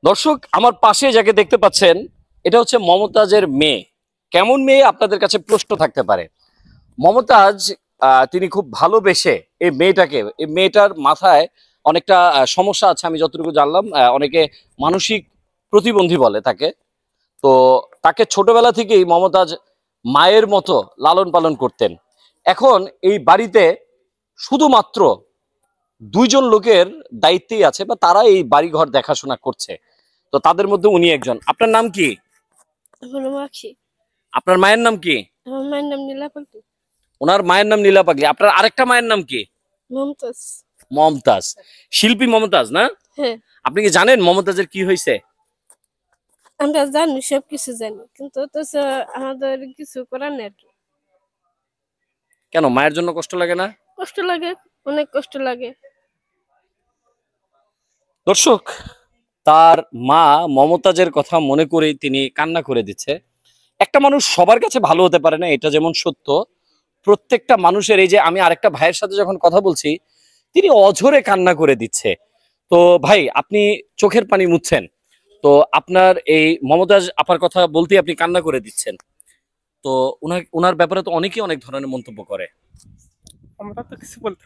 দর্শক, আমার পাশে যাকে দেখতে পাচ্ছেন এটা হচ্ছে মমতাজের মেয়ে। কেমন মেয়ে আপনাদের কাছে প্রশ্ন থাকতে পারে। মমতাজ তিনি খুব ভালোবেসে এই মেয়েটার মাথায় অনেকটা সমস্যা আছে, আমি যতটুকু জানলাম। অনেকে মানসিক প্রতিবন্ধী বলে তাকে। তো তাকে ছোটবেলা থেকেই মমতাজ মায়ের মতো লালন পালন করতেন। এখন এই বাড়িতে শুধুমাত্র দুইজন লোকের দায়িত্বেই আছে, বা তারা এই বাড়িঘর দেখাশোনা করছে। তো তাদের মধ্যে উনি একজন। আপনার নাম কি? আমার নাম আখি। আপনার মায়ের নাম কি? আমার মায়ের নাম নীলা পাখি। ওনার মায়ের নাম নীলা পাগলি। আপনার আরেকটা মায়ের নাম কি? মমতাজ। মমতাজ। শিল্পী মমতাজ না? হ্যাঁ, আপনি কি জানেন মমতাজের কি হয়েছে? আমরা জানি, সবকিছু জানি, কিন্তু অথচ আমাদের কিছু করার নেই আর কি। কেন, মায়ের জন্য কষ্ট লাগে না? কষ্ট লাগে, অনেক কষ্ট লাগে। দর্শক, তার মা মমতাজের কথা মনে করেই তিনি কান্না করে দিচ্ছে। একটা মানুষ সবার কাছে ভালো হতে পারে না, এটা যেমন সত্য। প্রত্যেকটা মানুষের, এই যে আমি আরেকটা ভাইয়ের সাথে যখন কথা বলছি, তিনি অঝরে কান্না করে দিচ্ছে। তো ভাই, আপনি চোখের পানি মুছছেন, তো আপনার এই মমতাজ আপার কথা বলতেই আপনি কান্না করে দিচ্ছেন। তো ওনার ব্যাপারে তো অনেকেই অনেক ধরনের মন্তব্য করে। আমরা তো কিছু বলতে